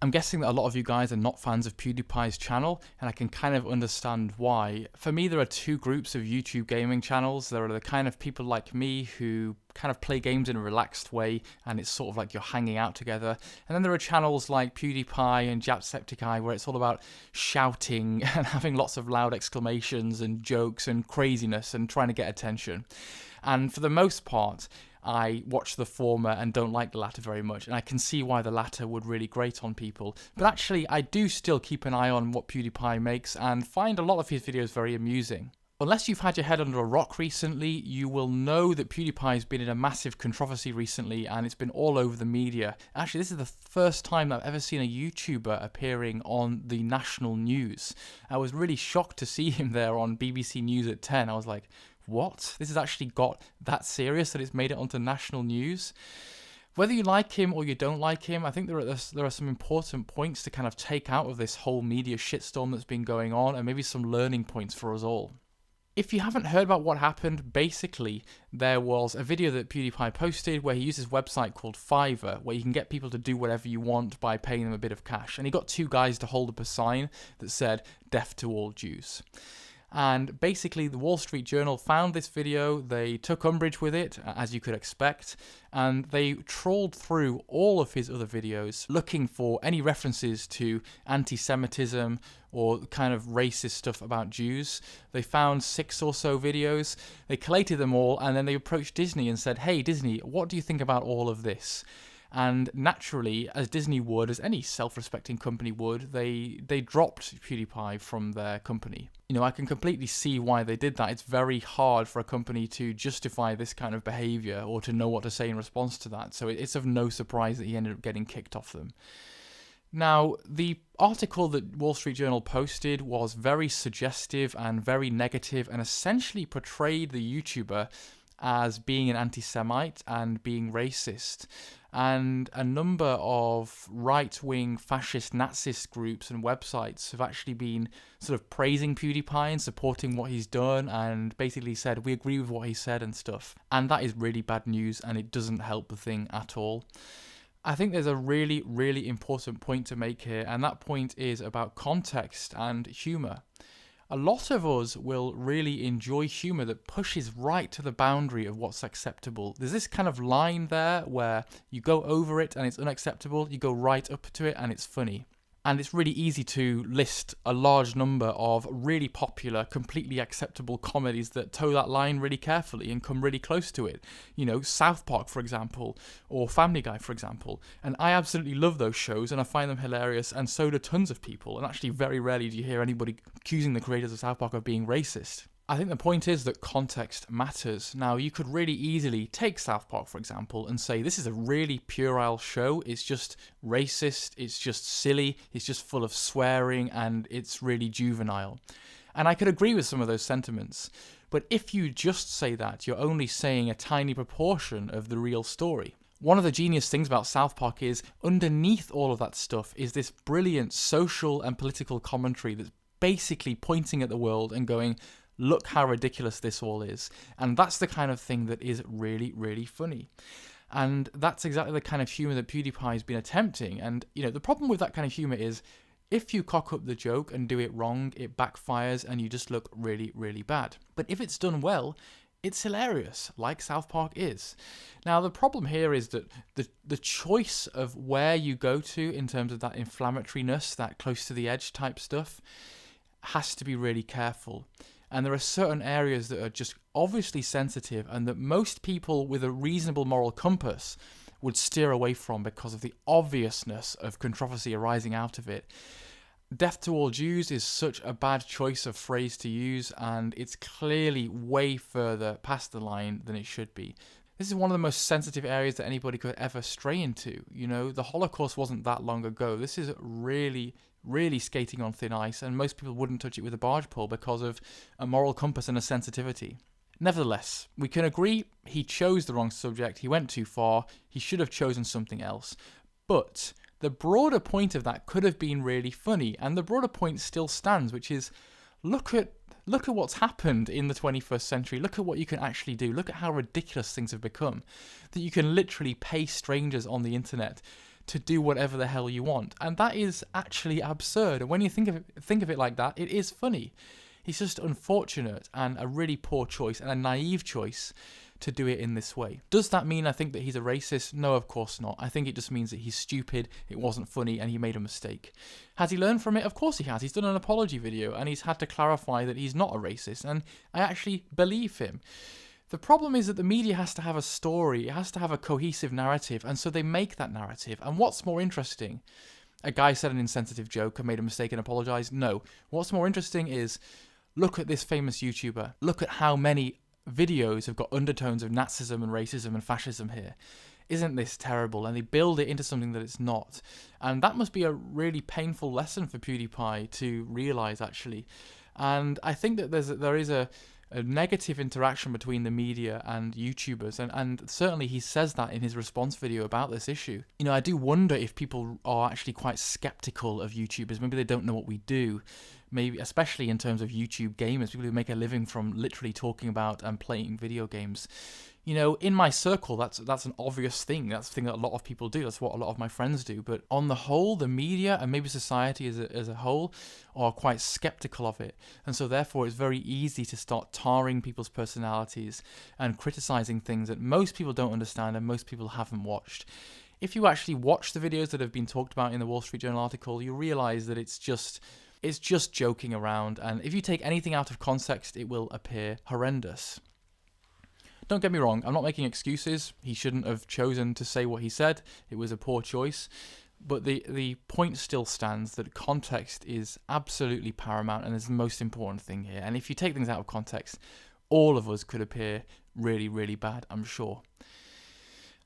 I'm guessing that a lot of you guys are not fans of PewDiePie's channel, and I can kind of understand why. For me, there are two groups of YouTube gaming channels. There are the kind of people like me who kind of play games in a relaxed way, and it's sort of like you're hanging out together. And then there are channels like PewDiePie and Jacksepticeye where it's all about shouting and having lots of loud exclamations and jokes and craziness and trying to get attention. And for the most part, I watch the former and don't like the latter very much, and I can see why the latter would really grate on people. But actually, I do still keep an eye on what PewDiePie makes and find a lot of his videos very amusing. Unless you've had your head under a rock recently, you will know that PewDiePie's been in a massive controversy recently, and it's been all over the media. Actually, this is the first time I've ever seen a YouTuber appearing on the national news. I was really shocked to see him there on BBC News at 10. I was like, what? This has actually got that serious that it's made it onto national news? Whether you like him or you don't like him, I think there are some important points to kind of take out of this whole media shitstorm that's been going on, and maybe some learning points for us all. If you haven't heard about what happened, basically there was a video that PewDiePie posted where he used his website called Fiverr, where you can get people to do whatever you want by paying them a bit of cash. And he got two guys to hold up a sign that said, "Death to all Jews." And basically, the Wall Street Journal found this video, they took umbrage with it, as you could expect, and they trawled through all of his other videos looking for any references to anti-Semitism or kind of racist stuff about Jews. They found 6 or so videos, they collated them all, and then they approached Disney and said, "Hey Disney, what do you think about all of this?" And naturally, as Disney would, as any self-respecting company would, they dropped PewDiePie from their company. You know, I can completely see why they did that. It's very hard for a company to justify this kind of behavior or to know what to say in response to that. So it's of no surprise that he ended up getting kicked off them. Now, the article that Wall Street Journal posted was very suggestive and very negative and essentially portrayed the YouTuber as being an anti-Semite and being racist. And a number of right-wing fascist Nazist groups and websites have actually been sort of praising PewDiePie and supporting what he's done and basically said, we agree with what he said and stuff. And that is really bad news, and it doesn't help the thing at all. I think there's a really, really important point to make here, and that point is about context and humour. A lot of us will really enjoy humour that pushes right to the boundary of what's acceptable. There's this kind of line there where you go over it and it's unacceptable, you go right up to it and it's funny. And it's really easy to list a large number of really popular, completely acceptable comedies that toe that line really carefully and come really close to it. You know, South Park, for example, or Family Guy, for example. And I absolutely love those shows and I find them hilarious, and so do tons of people. And actually very rarely do you hear anybody accusing the creators of South Park of being racist. I think the point is that context matters. Now, you could really easily take South Park, for example, and say this is a really puerile show. It's just racist, it's just silly, it's just full of swearing, and it's really juvenile. And I could agree with some of those sentiments. But if you just say that, you're only saying a tiny proportion of the real story. One of the genius things about South Park is, underneath all of that stuff is this brilliant social and political commentary that's basically pointing at the world and going, look how ridiculous this all is. And that's the kind of thing that is really, really funny. And that's exactly the kind of humour that PewDiePie has been attempting. And, you know, the problem with that kind of humour is if you cock up the joke and do it wrong, it backfires and you just look really, really bad. But if it's done well, it's hilarious, like South Park is. Now, the problem here is that the choice of where you go to in terms of that inflammatoriness, that close to the edge type stuff, has to be really careful. And there are certain areas that are just obviously sensitive and that most people with a reasonable moral compass would steer away from because of the obviousness of controversy arising out of it. Death to all Jews is such a bad choice of phrase to use, and it's clearly way further past the line than it should be. This is one of the most sensitive areas that anybody could ever stray into. You know, the Holocaust wasn't that long ago. This is really skating on thin ice, and most people wouldn't touch it with a barge pole because of a moral compass and a sensitivity. Nevertheless, we can agree he chose the wrong subject, he went too far, he should have chosen something else. But the broader point of that could have been really funny, and the broader point still stands, which is, look at what's happened in the 21st century. Look at what you can actually do. Look at how ridiculous things have become. That you can literally pay strangers on the internet to do whatever the hell you want. And that is actually absurd. And when you think of it like that, it is funny. It's just unfortunate and a really poor choice and a naive choice to do it in this way. Does that mean I think that he's a racist? No, of course not. I think it just means that he's stupid, it wasn't funny, and he made a mistake. Has he learned from it? Of course he has. He's done an apology video, and he's had to clarify that he's not a racist, and I actually believe him. The problem is that the media has to have a story, it has to have a cohesive narrative, and so they make that narrative. And what's more interesting? A guy said an insensitive joke and made a mistake and apologized? No. What's more interesting is, look at this famous YouTuber. Look at how many videos have got undertones of Nazism and racism and fascism here. Isn't this terrible? And they build it into something that it's not. And that must be a really painful lesson for PewDiePie to realise, actually. And I think that there is a negative interaction between the media and YouTubers, and certainly he says that in his response video about this issue. You know, I do wonder if people are actually quite skeptical of YouTubers. Maybe they don't know what we do. Maybe, especially in terms of YouTube gamers, people who make a living from literally talking about and playing video games. You know, in my circle, that's an obvious thing. That's the thing that a lot of people do. That's what a lot of my friends do. But on the whole, the media and maybe society as a whole are quite skeptical of it. And so therefore, it's very easy to start tarring people's personalities and criticizing things that most people don't understand and most people haven't watched. If you actually watch the videos that have been talked about in the Wall Street Journal article, you realize that it's just joking around, and if you take anything out of context, it will appear horrendous. Don't get me wrong, I'm not making excuses. He shouldn't have chosen to say what he said. It was a poor choice. But the point still stands that context is absolutely paramount and is the most important thing here. And if you take things out of context, all of us could appear really, really bad, I'm sure.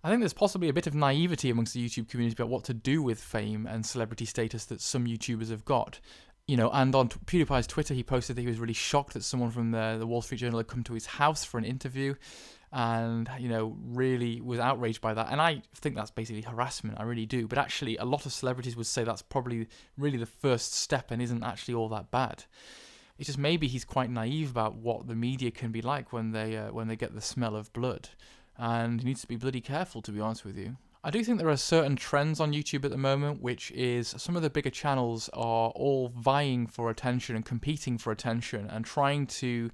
I think there's possibly a bit of naivety amongst the YouTube community about what to do with fame and celebrity status that some YouTubers have got. You know, and on PewDiePie's Twitter, he posted that he was really shocked that someone from the Wall Street Journal had come to his house for an interview, and, you know, really was outraged by that. And I think that's basically harassment, I really do. But actually, a lot of celebrities would say that's probably really the first step and isn't actually all that bad. It's just maybe he's quite naive about what the media can be like when they get the smell of blood. And he needs to be bloody careful, to be honest with you. I do think there are certain trends on YouTube at the moment, which is some of the bigger channels are all vying for attention and competing for attention and trying to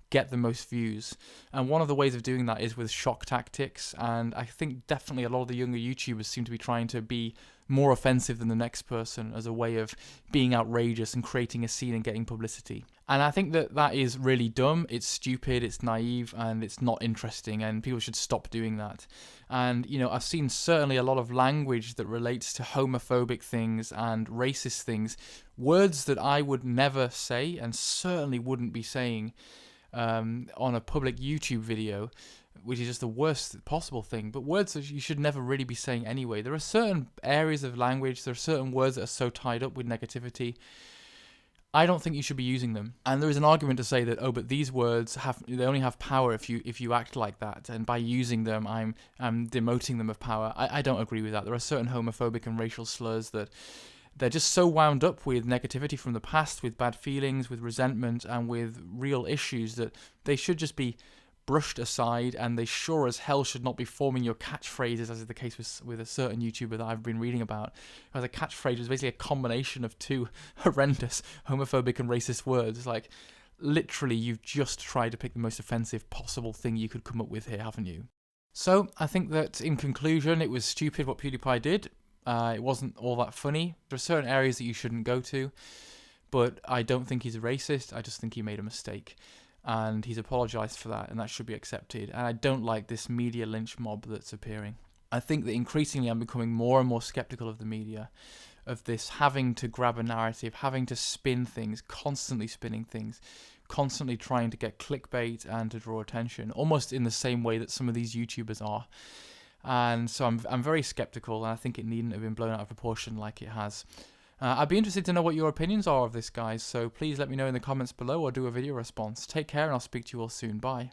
get the most views. And one of the ways of doing that is with shock tactics. And I think definitely a lot of the younger YouTubers seem to be trying to be more offensive than the next person as a way of being outrageous and creating a scene and getting publicity. And I think that is really dumb, it's stupid, it's naive, and it's not interesting, and people should stop doing that. And, you know, I've seen certainly a lot of language that relates to homophobic things and racist things, words that I would never say and certainly wouldn't be saying on a public YouTube video, which is just the worst possible thing, but words that you should never really be saying anyway. There are certain areas of language, there are certain words that are so tied up with negativity, I don't think you should be using them. And there is an argument to say that, oh, but these words they only have power if you act like that, and by using them, I'm demoting them of power. I don't agree with that. There are certain homophobic and racial slurs that they're just so wound up with negativity from the past, with bad feelings, with resentment, and with real issues that they should just be brushed aside, and they sure as hell should not be forming your catchphrases, as is the case with a certain YouTuber that I've been reading about. As a catchphrase is basically a combination of two horrendous homophobic and racist words. Like, literally, you've just tried to pick the most offensive possible thing you could come up with here, haven't you? So, I think that, in conclusion, it was stupid what PewDiePie did. It wasn't all that funny. There are certain areas that you shouldn't go to, but I don't think he's a racist. I just think he made a mistake. And he's apologised for that, and that should be accepted. And I don't like this media lynch mob that's appearing. I think that increasingly I'm becoming more and more sceptical of the media, of this having to grab a narrative, having to spin things, constantly spinning things, constantly trying to get clickbait and to draw attention, almost in the same way that some of these YouTubers are. And so I'm very sceptical, and I think it needn't have been blown out of proportion like it has. I'd be interested to know what your opinions are of this, guys, so please let me know in the comments below or do a video response. Take care, and I'll speak to you all soon. Bye.